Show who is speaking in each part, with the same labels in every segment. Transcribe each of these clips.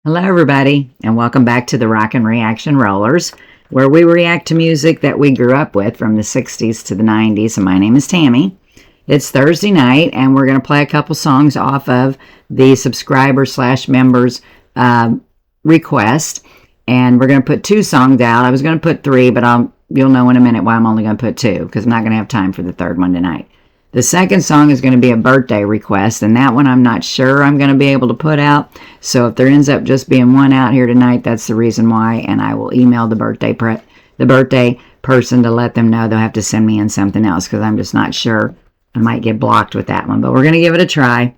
Speaker 1: Hello, everybody, and welcome back to the Rockin' Reaction Rollers, where we react to music that we grew up with from the 60s to the 90s. And my name is Tammy. It's Thursday night, and we're going to play a couple songs off of the subscriber/members request. And we're going to put 2 songs out. I was going to put 3, but you'll know in a minute why I'm only going to put 2, because I'm not going to have time for the third one tonight. The second song is going to be a birthday request, and that one I'm not sure I'm going to be able to put out. So if there ends up just being one out here tonight, that's the reason why, and I will email the birthday person to let them know they'll have to send me in something else, because I'm just not sure. I might get blocked with that one, but we're going to give it a try.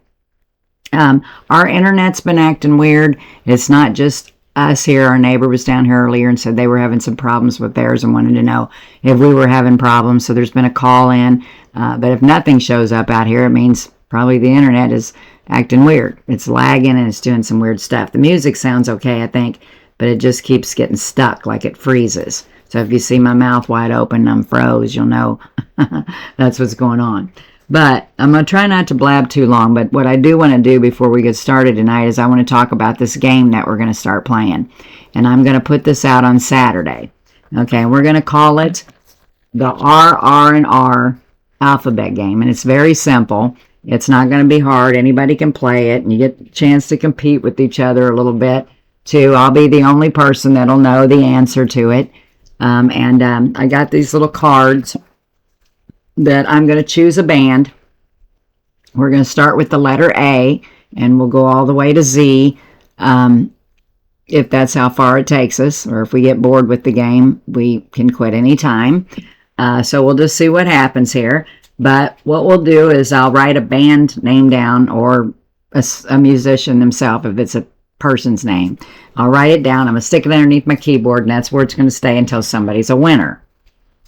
Speaker 1: Our internet's been acting weird. It's not just us here. Our neighbor was down here earlier and said they were having some problems with theirs and wanted to know if we were having problems. So there's been a call in. But if nothing shows up out here, it means probably the internet is acting weird. It's lagging and it's doing some weird stuff. The music sounds okay, I think, but it just keeps getting stuck, like it freezes. So if you see my mouth wide open and I'm froze, you'll know that's what's going on. But I'm going to try not to blab too long, but what I do want to do before we get started tonight is I want to talk about this game that we're going to start playing. And I'm going to put this out on Saturday. Okay, we're going to call it the R alphabet game, and it's very simple. It's not going to be hard. Anybody can play it, and you get a chance to compete with each other a little bit too. I'll be the only person that'll know the answer to it. I got these little cards that I'm going to choose a band. We're going to start with the letter A, and we'll go all the way to Z, if that's how far it takes us, or if we get bored with the game, we can quit anytime. So we'll just see what happens here. But what we'll do is I'll write a band name down, or a musician themselves if it's a person's name. I'll write it down. I'm going to stick it underneath my keyboard, and that's where it's going to stay until somebody's a winner.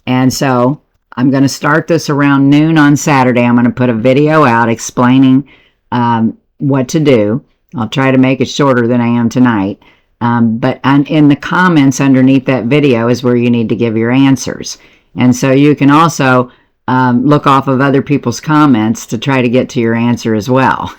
Speaker 1: And so I'm going to start this around noon on Saturday. I'm going to put a video out explaining what to do. I'll try to make it shorter than I am tonight. But in the comments underneath that video is where you need to give your answers. And so you can also look off of other people's comments to try to get to your answer as well.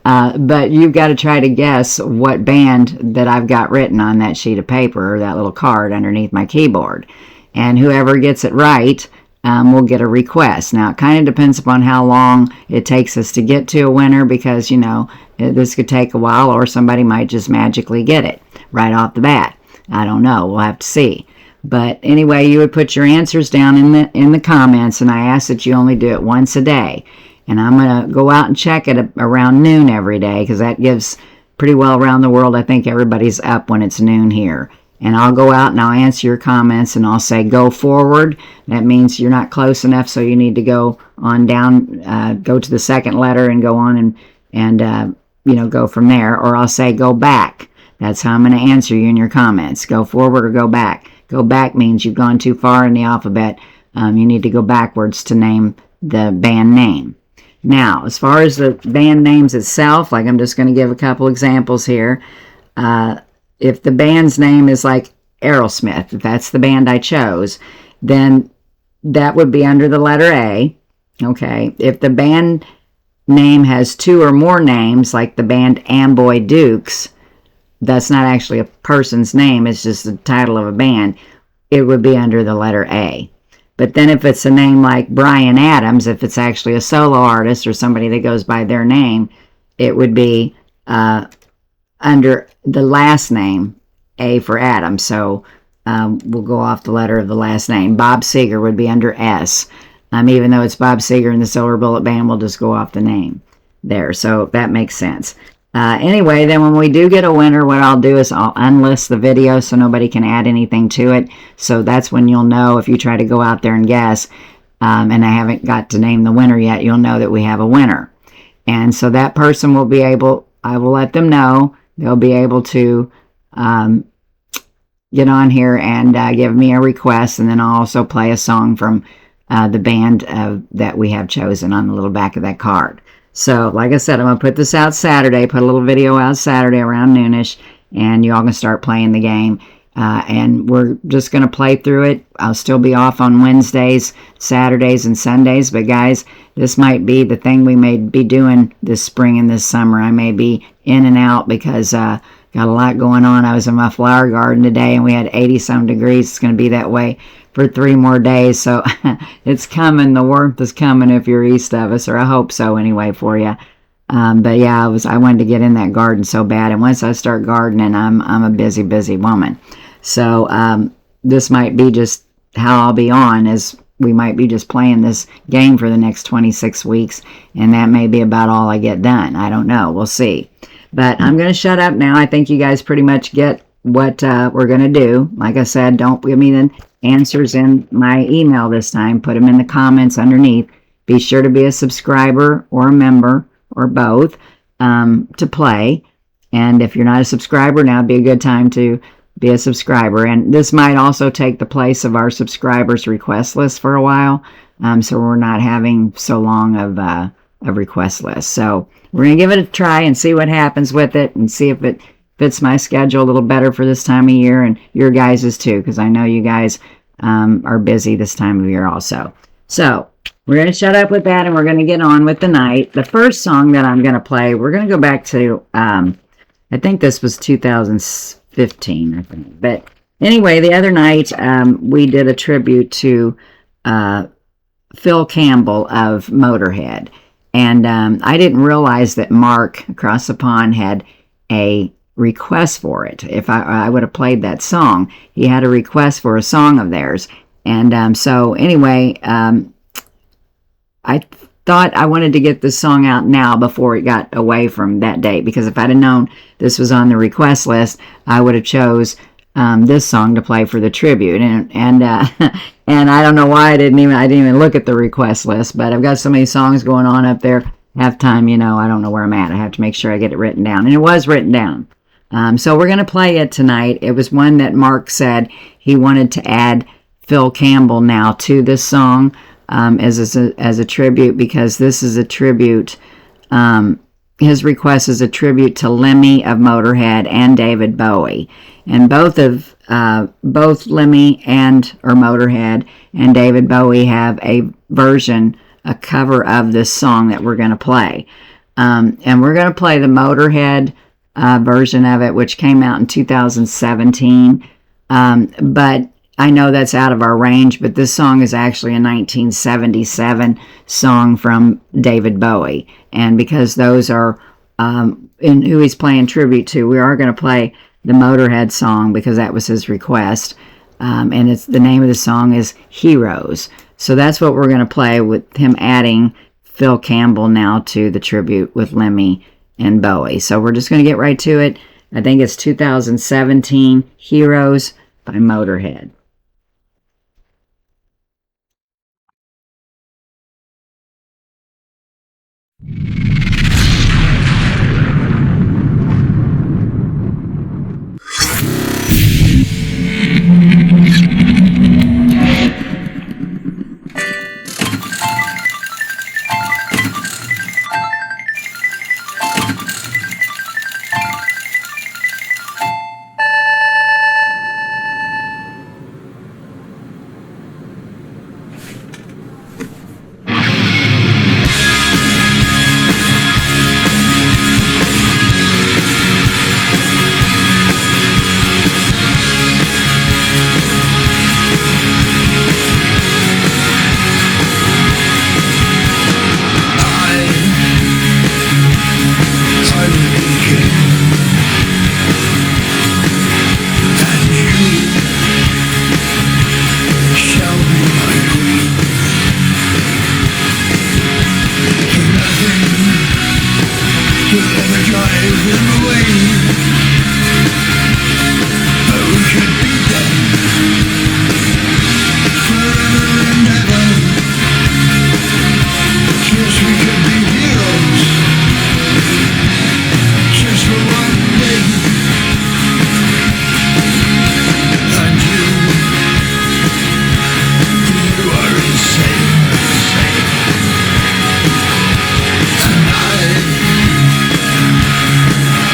Speaker 1: But you've got to try to guess what band that I've got written on that sheet of paper, or that little card underneath my keyboard. And whoever gets it right will get a request. Now, it kind of depends upon how long it takes us to get to a winner, because, you know, this could take a while, or somebody might just magically get it right off the bat. I don't know. We'll have to see. But anyway, you would put your answers down in the comments, and I ask that you only do it once a day. And I'm going to go out and check it around noon every day, because that gives pretty well around the world. I think everybody's up when it's noon here. And I'll go out and I'll answer your comments, and I'll say go forward. That means you're not close enough, so you need to go on down, go to the second letter and go on and go from there. Or I'll say go back. That's how I'm going to answer you in your comments. Go forward or go back. Go back means you've gone too far in the alphabet. You need to go backwards to name the band name. Now, as far as the band names itself, like, I'm just going to give a couple examples here. If the band's name is like Aerosmith, if that's the band I chose, then that would be under the letter A. Okay. If the band name has 2 or more names, like the band Amboy Dukes, that's not actually a person's name, it's just the title of a band, it would be under the letter A. But then if it's a name like Bryan Adams, if it's actually a solo artist or somebody that goes by their name, it would be under the last name, A for Adam. So we'll go off the letter of the last name. Bob Seger would be under S. Even though it's Bob Seger and the Silver Bullet Band, we'll just go off the name there. So that makes sense. Anyway, then when we do get a winner, what I'll do is I'll unlist the video so nobody can add anything to it. So that's when you'll know, if you try to go out there and guess, and I haven't got to name the winner yet, you'll know that we have a winner. And so that person will be able, I will let them know, they'll be able to get on here and give me a request, and then I'll also play a song from the band that we have chosen on the little back of that card. So, like I said, I'm going to put this out Saturday, put a little video out Saturday around noonish, and you all can start playing the game. And we're just going to play through it. I'll still be off on Wednesdays, Saturdays, and Sundays. But, guys, this might be the thing we may be doing this spring and this summer. I may be in and out because got got a lot going on. I was in my flower garden today, and we had 80-some degrees. It's going to be that way for 3 more days, so it's coming. The warmth is coming if you're east of us, or I hope so anyway for you. But yeah, I wanted to get in that garden so bad, and once I start gardening, I'm a busy woman. So this might be just how I'll be on, as we might be just playing this game for the next 26 weeks, and that may be about all I get done. I don't know. We'll see. But I'm going to shut up now. I think you guys pretty much get what we're going to do. Like I said, don't give me the answers in my email this time. Put them in the comments underneath. Be sure to be a subscriber or a member or both to play. And if you're not a subscriber, now would be a good time to be a subscriber. And this might also take the place of our subscribers request list for a while, so we're not having so long of a request list. So we're going to give it a try and see what happens with it, and see if it fits my schedule a little better for this time of year, and your guys's too, because I know you guys are busy this time of year also. So we're going to shut up with that, and we're going to get on with the night. The first song that I'm going to play, we're going to go back to I think this was 2015, I think. But anyway, the other night we did a tribute to Phil Campbell of Motorhead. And I didn't realize that Mark across the pond had a request for it. If I would have played that song, he had a request for a song of theirs. And so anyway, I thought I wanted to get this song out now before it got away from that date, because if I'd have known this was on the request list, I would have chose this song to play for the tribute. And I don't know why I didn't even look at the request list, but I've got so many songs going on up there. Half time, I don't know where I'm at. I have to make sure I get it written down, and it was written down. So we're going to play it tonight. It was one that Mark said he wanted to add Phil Campbell now to this song as a tribute, because this is a tribute. His request is a tribute to Lemmy of Motorhead and David Bowie, and both Lemmy or Motorhead and David Bowie have a cover of this song that we're going to play, and we're going to play the Motorhead version of it, which came out in 2017, but I know that's out of our range, but this song is actually a 1977 song from David Bowie. And because those are in who he's playing tribute to, we are going to play the Motorhead song because that was his request. And the name of the song is Heroes. So that's what we're going to play, with him adding Phil Campbell now to the tribute with Lemmy and Bowie. So we're just going to get right to it. I think it's 2017 Heroes by Motorhead.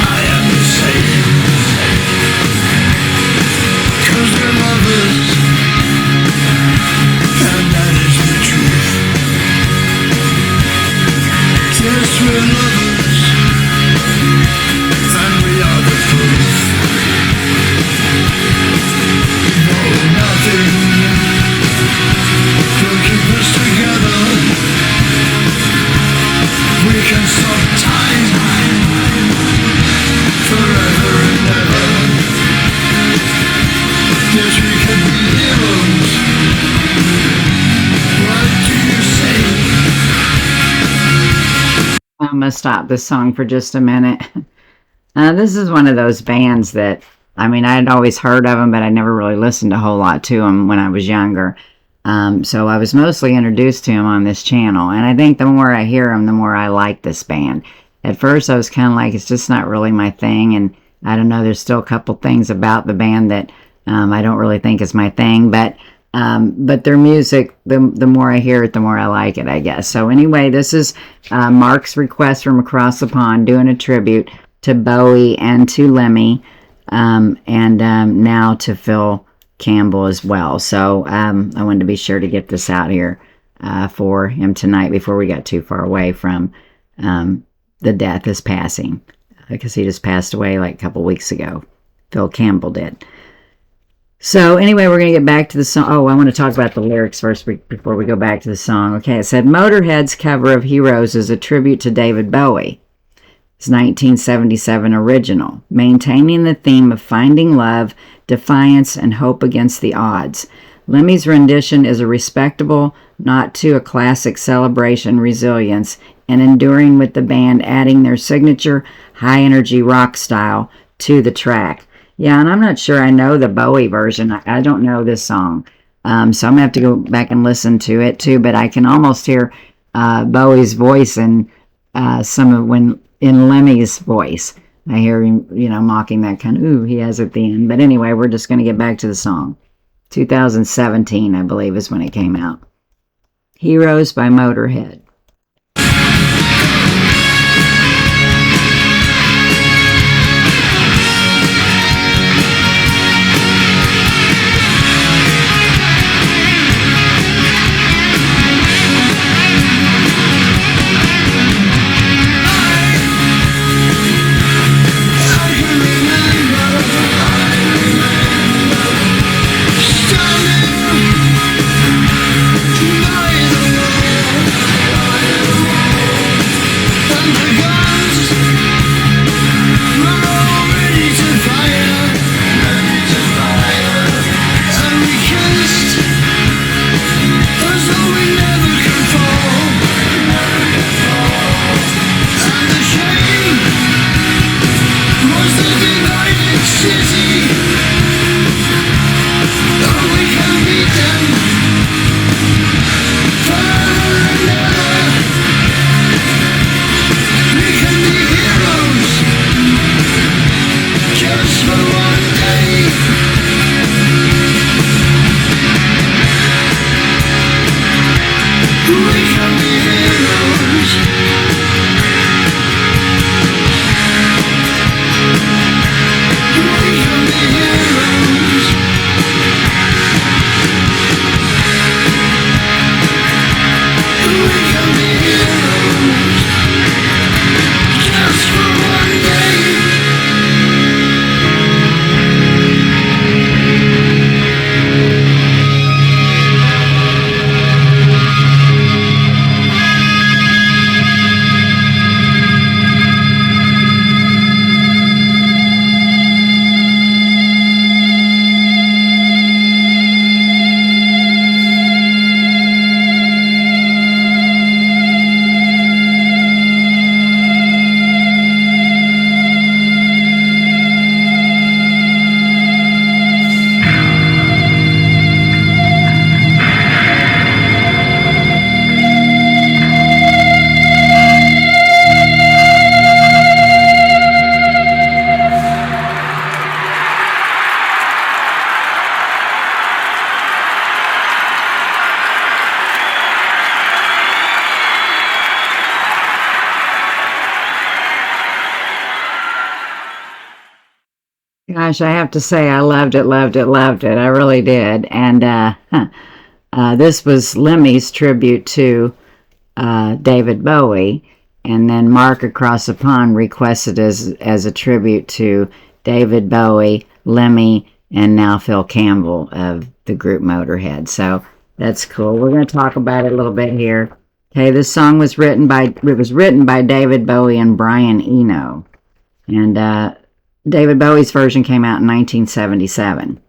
Speaker 2: I am the same.
Speaker 1: going to stop this song for just a minute. This is one of those bands that, I mean, I'd always heard of them, but I never really listened a whole lot to them when I was younger. So I was mostly introduced to them on this channel. And I think the more I hear them, the more I like this band. At first, I was kind of like, it's just not really my thing. And I don't know, there's still a couple things about the band that I don't really think is my thing. But their music, the more I hear it, the more I like it, I guess. So anyway, this is Mark's request from across the pond, doing a tribute to Bowie and to Lemmy, and now to Phil Campbell as well. So I wanted to be sure to get this out here for him tonight before we got too far away from the death, his passing, because he just passed away like a couple weeks ago. Phil Campbell did. So anyway, we're going to get back to the song. Oh, I want to talk about the lyrics first before we go back to the song. Okay, it said, Motorhead's cover of Heroes is a tribute to David Bowie. It's 1977 original, maintaining the theme of finding love, defiance, and hope against the odds. Lemmy's rendition is a respectable, not to a classic celebration, resilience, and enduring with the band adding their signature high-energy rock style to the track. Yeah, and I'm not sure I know the Bowie version. I don't know this song. So I'm going to have to go back and listen to it too, but I can almost hear Bowie's voice and some of when in Lemmy's voice. I hear him, mocking that kind of ooh he has at the end. But anyway, we're just going to get back to the song. 2017, I believe, is when it came out. Heroes by Motorhead. Gosh, I have to say I loved it, loved it, loved it. I really did. And this was Lemmy's tribute to David Bowie. And then Mark across the pond requested as a tribute to David Bowie, Lemmy, and now Phil Campbell of the group Motorhead. So that's cool. We're going to talk about it a little bit here. Okay, this song was written by David Bowie and Brian Eno. And David Bowie's version came out in 1977.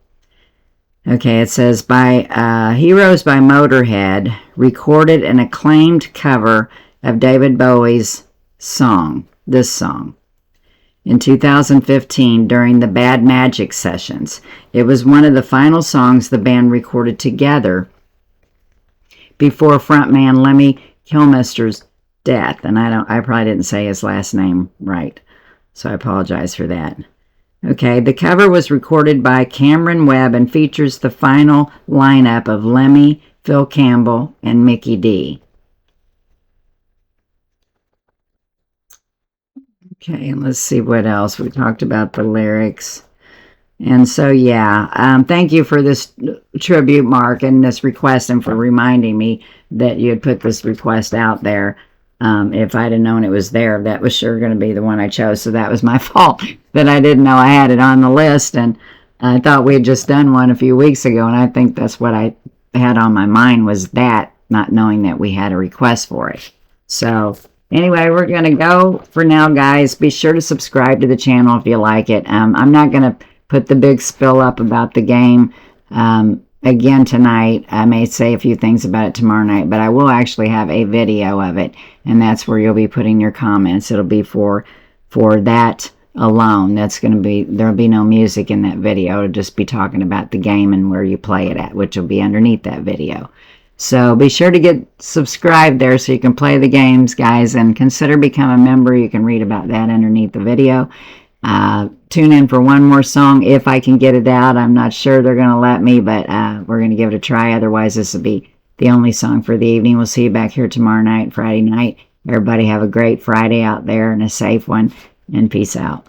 Speaker 1: Okay, it says, Heroes by Motorhead recorded an acclaimed cover of David Bowie's song, this song, in 2015 during the Bad Magic sessions. It was one of the final songs the band recorded together before frontman Lemmy Kilmister's death. And I probably didn't say his last name right, so I apologize for that. Okay, the cover was recorded by Cameron Webb and features the final lineup of Lemmy, Phil Campbell, and Mickey D. Okay, and let's see what else. We talked about the lyrics. And so, yeah, thank you for this tribute, Mark, and this request, and for reminding me that you had put this request out there. If I'd have known it was there, that was sure going to be the one I chose. So that was my fault that I didn't know I had it on the list. And I thought we had just done one a few weeks ago, and I think that's what I had on my mind, was that, not knowing that we had a request for it. So anyway, we're going to go for now, guys. Be sure to subscribe to the channel if you like it. I'm not going to put the big spill up about the game again tonight. I may say a few things about it tomorrow night, but I will actually have a video of it, and that's where you'll be putting your comments. It'll be for that alone. That's going to be, there'll be no music in that video. It'll just be talking about the game and where you play it at, which will be underneath that video. So be sure to get subscribed there so you can play the games, guys, and consider becoming a member. You can read about that underneath the video. Tune in for one more song if I can get it out. I'm not sure they're going to let me, but we're going to give it a try. Otherwise, this will be the only song for the evening. We'll see you back here tomorrow night, Friday night. Everybody have a great Friday out there and a safe one, and peace out.